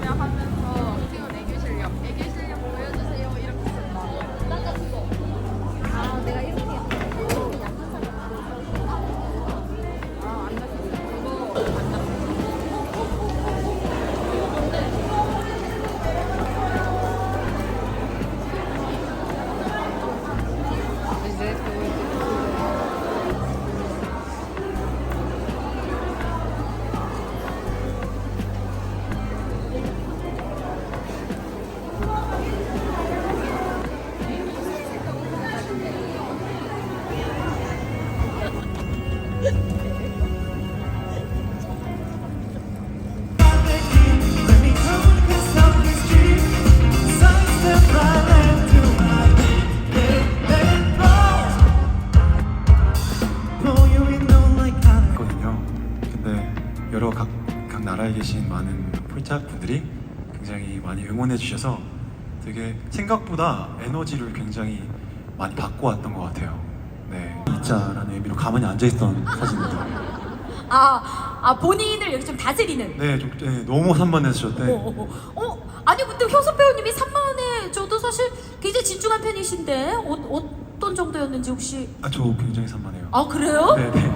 하면서 키운 애교 실력 보여주세요 이렇게 쓴다. 아 내가 이렇게 약한 사람 아안 났어. 이거 안 났어. 거든요. 근데 여러 각 나라에 계신 많은 폴짝 분들이 굉장히 많이 응원해 주셔서 되게 생각보다 에너지를 굉장히 많이 받고 왔던 것 같아요. 네, 이자라는 의미로 가만히 앉아 있던 사진입니다. 본인을 이렇게 좀 다스리는. 네, 좀 너무 산만해지셨대. 아니 근데 효섭 배우님이 산만해. 저도 사실 굉장히 진중한 편이신데 어떤 정도였는지 혹시? 저 굉장히 산만해요. 아 그래요? 네, 네.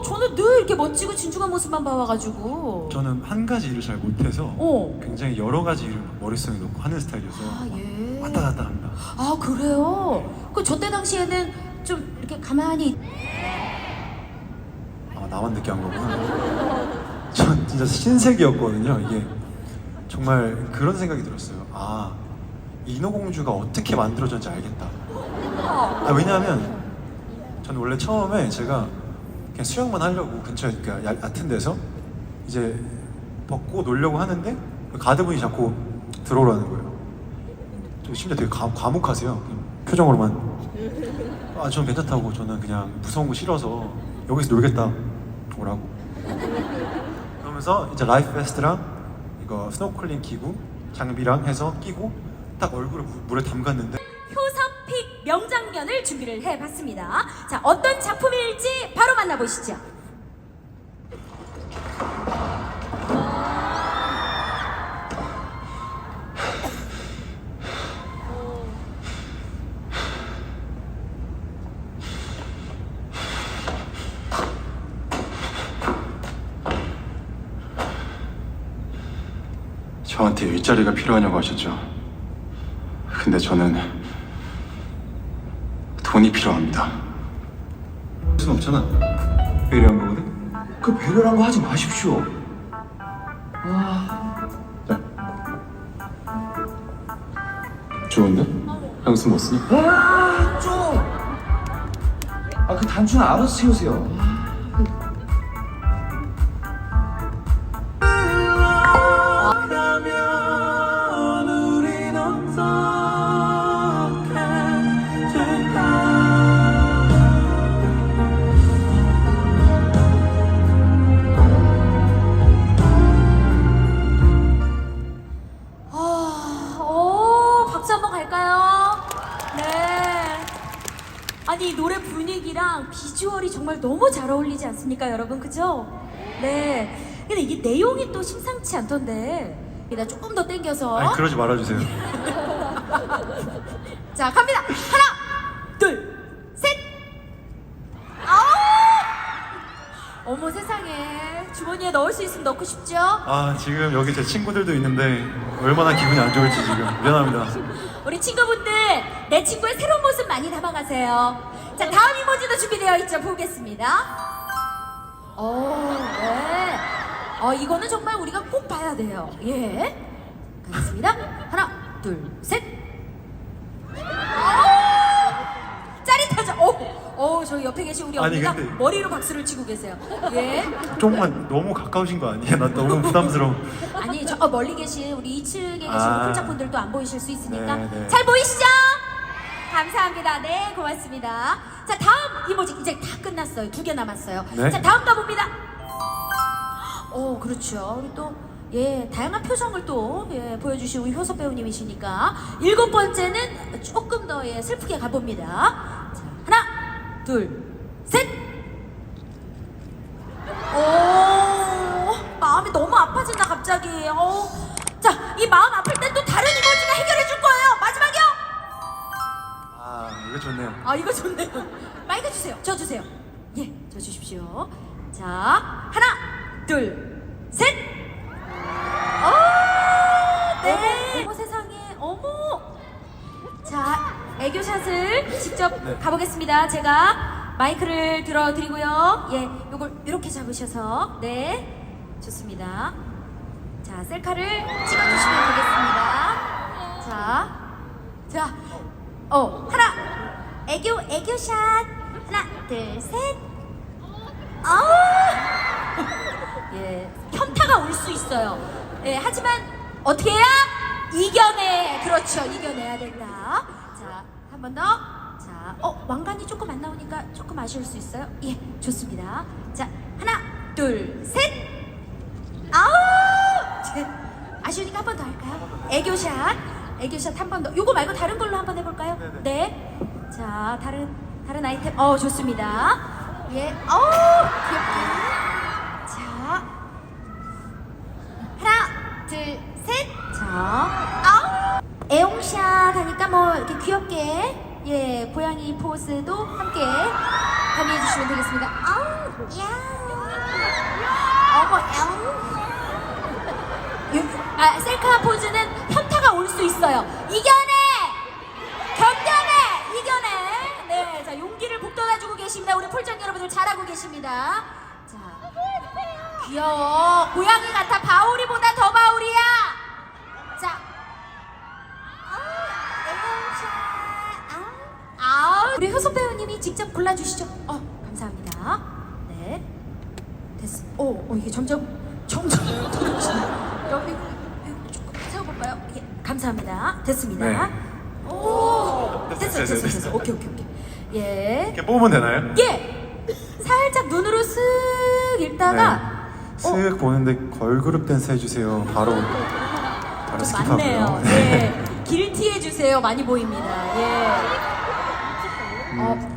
저는 늘 이렇게 멋지고 진중한 모습만 봐와가지고. 저는 한 가지 일을 잘 못해서 어. 굉장히 여러 가지 일을 머릿속에 넣고 하는 스타일이어서 예. 왔다 갔다 합니다. 아 그래요? 그 저 때 당시에는 좀 이렇게 가만히. 나만 느끼한 거구나. 전 진짜 신세계였거든요. 이게 정말 그런 생각이 들었어요. 인어공주가 어떻게 만들어졌는지 알겠다. 왜냐하면 저는 원래 처음에 제가 그냥 수영만 하려고 근처에 얕은 데서 이제 벗고 놀려고 하는데 가드분이 자꾸 들어오라는 거예요. 저 심지어 되게 과묵하세요. 표정으로만. 전 괜찮다고. 저는 그냥 무서운 거 싫어서 여기서 놀겠다. 오라고. 그러면서 이제 라이프 베스트랑 이거 스노클링 기구 장비랑 해서 끼고 딱 얼굴을 물에 담갔는데 효섭픽 명장면을 준비를 해봤습니다. 자, 어떤 작품일지 바로 만나보시죠. 저한테 일자리가 필요하냐고 하셨죠. 근데 저는 돈이 필요합니다. 할 순 없잖아. 배려한 거거든? 그 배려란 거 하지 마십시오. 자. 좋은데? 향수 못 쓰니? 좀. 그 단추는 알아서 채우세요. 박수 한번 갈까요? 네. 아니 이 노래 분위기랑 비주얼이 정말 너무 잘 어울리지 않습니까, 여러분? 그죠? 네. 근데 이게 내용이 또 심상치 않던데. 나 조금 더 땡겨서. 그러지 말아주세요. 자, 갑니다. 하나, 둘, 셋. 어머 세상에. 주머니에 넣을 수 있으면 넣고 싶죠? 지금 여기 제 친구들도 있는데 얼마나 기분이 안 좋을지 지금 미안합니다. 우리 친구분들 내 친구의 새로운 모습 많이 담아가세요. 자, 다음 이모지도 준비되어 있죠. 보겠습니다. 네. 이거는 정말 우리가 꼭 봐야 돼요. 예. 가겠습니다. 하나, 둘, 셋. 짜릿하죠? 저 옆에 계신 우리 아니, 언니가 근데- 머리로 박수를 치고 계세요. 예. 조금만 너무 가까우신 거 아니에요? 나 너무 부담스러워. 아니, 저 멀리 계신 우리 2층에 계신 홀짝분들도 안 보이실 수 있으니까 네. 잘 보이시죠? 감사합니다. 네, 고맙습니다. 자, 다음 이모지 이제 다 끝났어요. 2개 남았어요. 네. 자, 다음 가봅니다. 그렇죠. 우리 또 다양한 표정을 또 보여주신 우리 효섭 배우님이시니까 7번째는 조금 더 슬프게 가봅니다. 자, 하나, 둘, 셋. 오. 갑자기. 자, 이 마음 아플 땐 또 다른 이모지가 해결해 줄 거예요. 마지막이요. 아, 이거 좋네요. 아, 이거 좋네요. 마이크 주세요. 저 주세요. 예, 저 주십시오. 자, 하나, 둘, 셋. 네. 어머 세상에, 어머. 자, 애교샷을 직접 네. 가보겠습니다. 제가 마이크를 들어드리고요. 예, 요걸 이렇게 잡으셔서, 네, 좋습니다. 자, 셀카를 찍어주시면 되겠습니다. 자, 하나, 애교샷. 하나, 둘, 셋. 예, 현타가 올 수 있어요. 예, 하지만 어떻게 해야? 이겨내. 그렇죠, 이겨내야 된다. 자, 한 번 더. 자, 왕관이 조금 안 나오니까 조금 아쉬울 수 있어요. 예, 좋습니다. 자, 하나, 둘, 셋. 아쉬우니까 한 번 더 할까요? 애교샷 한 번 더. 요거 말고 다른 걸로 한번 해볼까요? 네네. 네. 자, 다른 아이템. 좋습니다. 예. 귀엽게. 자, 하나, 둘, 셋. 자, 애용샷 하니까 뭐 이렇게 귀엽게, 예, 고양이 포즈도 함께 가미해 주시면 되겠습니다. 셀카 포즈는 현타가 올 수 있어요. 이겨내! 견뎌내! 이겨내! 네, 자, 용기를 북돋아주고 계십니다. 우리 폴장 여러분들 잘하고 계십니다. 자, 귀여워. 고양이 같아. 바우리보다 더 바우리야. 자, 우리 효소 배우님이 직접 골라주시죠. 감사합니다. 네, 됐어. 이게 점점 여기 조금 세워볼까요? 예, 감사합니다. 됐습니다. 네. 됐어. 오케이. 예. 이렇게 뽑으면 되나요? 예. 살짝 눈으로 쓱 읽다가 쓱 보는데 걸그룹 댄스 해주세요. 바로 스킵하고요. 맞네요. 예. 길티 해주세요. 많이 보입니다. 예.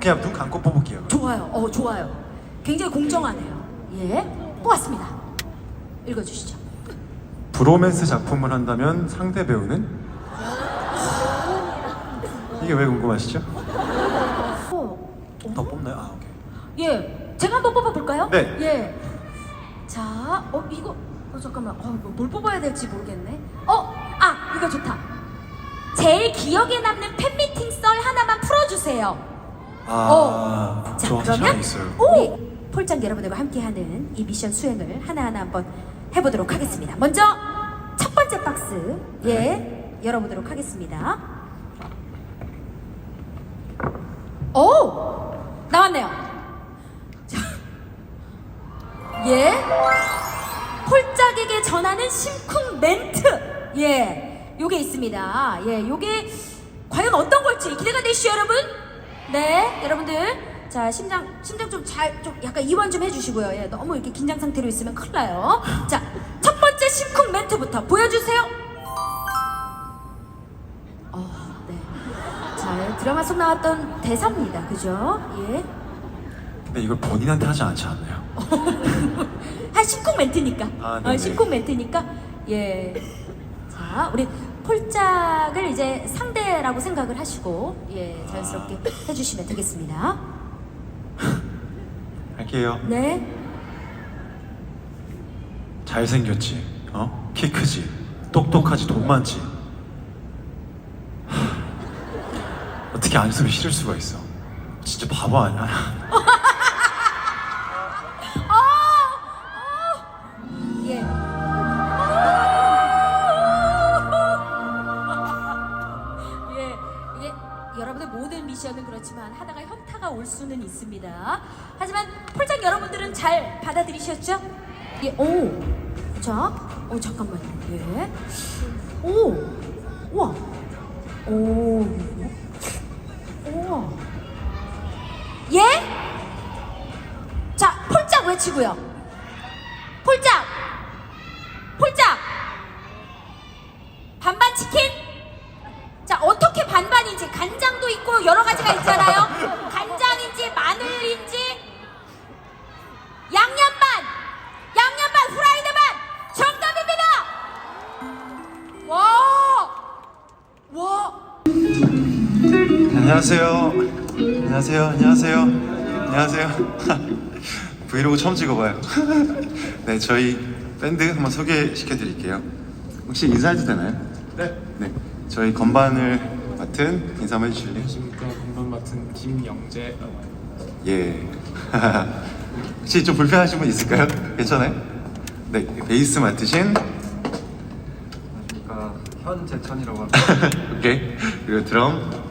그냥 눈 감고 뽑을게요. 좋아요. 좋아요. 굉장히 공정하네요. 예. 뽑았습니다. 읽어주시죠. 브로맨스 작품을 한다면 상대 배우는? 이게 왜 궁금하시죠? 더 뽑나요? 오케이. 예. 제가 한번 뽑아볼까요? 네. 예. 자, 이거, 잠깐만. 이거 뭘 뽑아야 될지 모르겠네. 이거 좋다. 제일 기억에 남는 팬미팅 썰 하나만 풀어주세요. 자, 저 그러면 자신 있어요. 우리 폴장 여러분들과 함께하는 이 미션 수행을 하나하나 한번 해보도록 하겠습니다. 먼저 첫 번째 박스 열어보도록 하겠습니다. 나왔네요. 자, 폴짝에게 전하는 심쿵 멘트. 요게 있습니다. 요게 과연 어떤 걸지 기대가 되시죠, 여러분? 네, 여러분들. 자, 심장 좀 약간 이완 좀 해주시고요. 너무 이렇게 긴장 상태로 있으면 큰일 나요. 자, 첫 번째 심쿵 멘트부터 보여주세요. 네. 자, 드라마 속 나왔던 대사입니다. 그죠? 예. 근데 이걸 본인한테 하지 않지 않나요? 심쿵 멘트니까. 네네. 심쿵 멘트니까. 예. 자, 우리 폴짝을 이제 상대라고 생각을 하시고 자연스럽게 해주시면 되겠습니다. 할게요. 네. 잘생겼지, 키 크지, 똑똑하지, 돈 많지. 어떻게 안 쓰면 싫을 수가 있어. 진짜 바보 아니야? 예. 이게 여러분의 모든 미션은 그렇지만 하다가 현타가 올 수는 있습니다. 하지만 폴장 여러분들은 잘 받아들이셨죠? 자, 잠깐만요. 우와. 우와. 자, 폴짝 외치고요. 폴짝. 반반 치킨? 자, 어떻게 반반인지 간장도 있고 여러 가지가 있잖아요. 간장인지 마늘인지 양념반 후라이드 반 정답입니다. 안녕하세요. 안녕하세요. 안녕하세요. 안녕하세요. 브이로그 처음 찍어봐요. 네, 저희 밴드 한번 소개시켜 드릴게요. 혹시 인사해도 되나요? 네. 네, 저희 건반을 맡은 인사 한번 해주실래요? 안녕하십니까. 건반 맡은 김영재라고 합니다. 예. 혹시 좀 불편하신 분 있을까요? 괜찮아요? 네, 베이스 맡으신 안녕하십니까. 현재천이라고 합니다. 오케이. 그리고 드럼 안녕하십니까.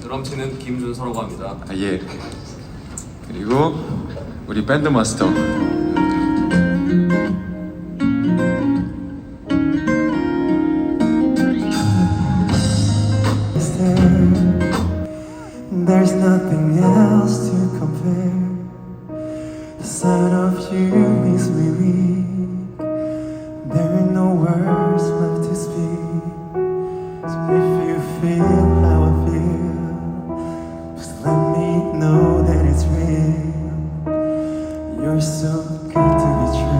드럼 치는 김준서라고 합니다. 아, 예. 그리고 우리 밴드 마스터 There's nothing else to compare. The sight of you makes me weak. There are no words left to speak. So if you feel how I feel, just let me know that it's real. You're so good to be true.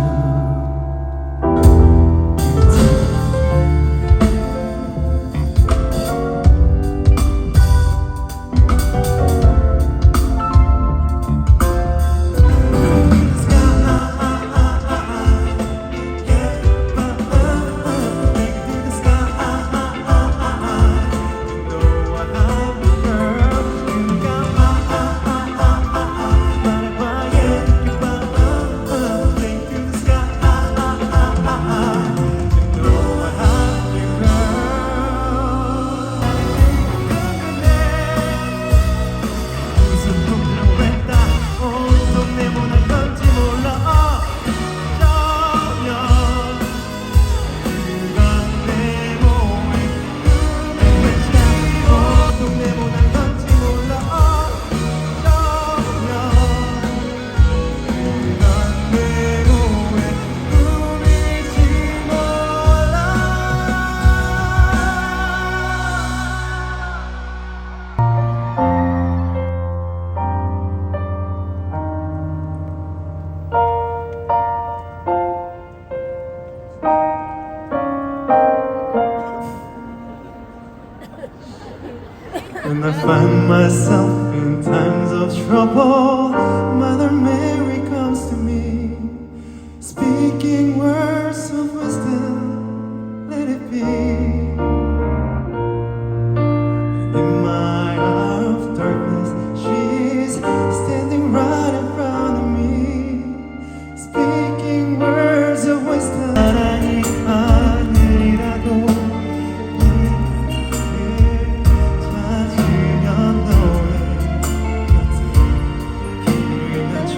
When I find myself in times of trouble, Mother Mary comes to me, speaking words of wisdom, let it be. In my hour of darkness, she's standing right in front of me, speaking words of wisdom. 사랑이 아니라도 찾으면 너의 곁에 길을 닫혀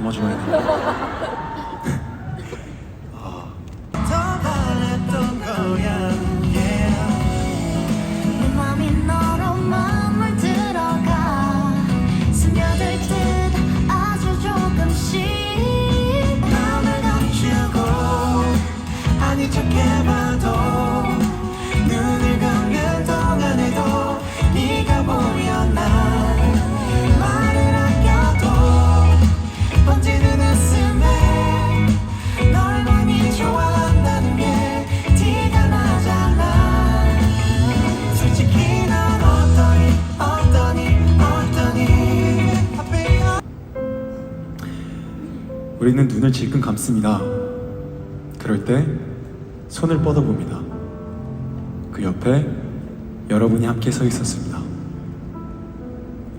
조마조마했는데. 더 바랬던 거야 내 맘이 너로 맘을 들어가 스며들 듯 아주 조금씩 맘을 감추고 아닌 척 해봐도 눈을 감는 동안에도 네가 보여 난 말을 아껴도 번지는 웃음에 널 많이 좋아한다는 게 티가 나잖아 솔직히 넌 어떠니 우리는 눈을 질끈 감습니다. 그럴 때 손을 뻗어봅니다. 그 옆에 여러분이 함께 서 있었습니다.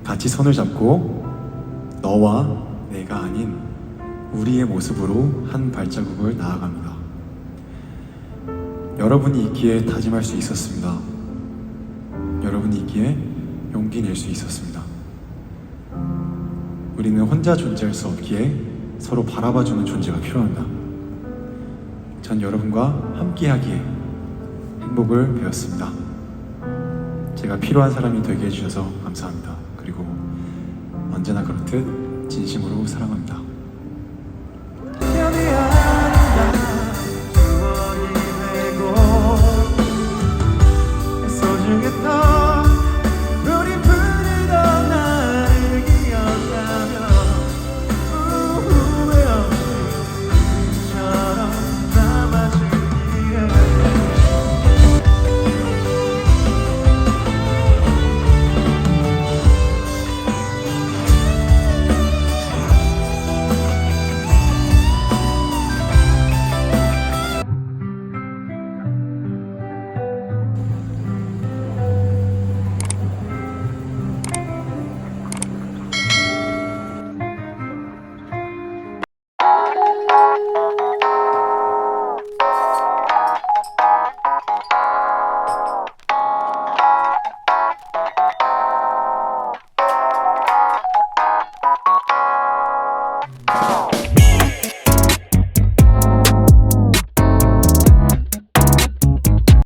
같이 손을 잡고 너와 내가 아닌 우리의 모습으로 한 발자국을 나아갑니다. 여러분이 있기에 다짐할 수 있었습니다. 여러분이 있기에 용기 낼 수 있었습니다. 우리는 혼자 존재할 수 없기에 서로 바라봐주는 존재가 필요합니다. 전 여러분과 함께하기에 행복을 배웠습니다. 제가 필요한 사람이 되게 해주셔서 감사합니다. 그리고 언제나 그렇듯 진심으로 사랑합니다.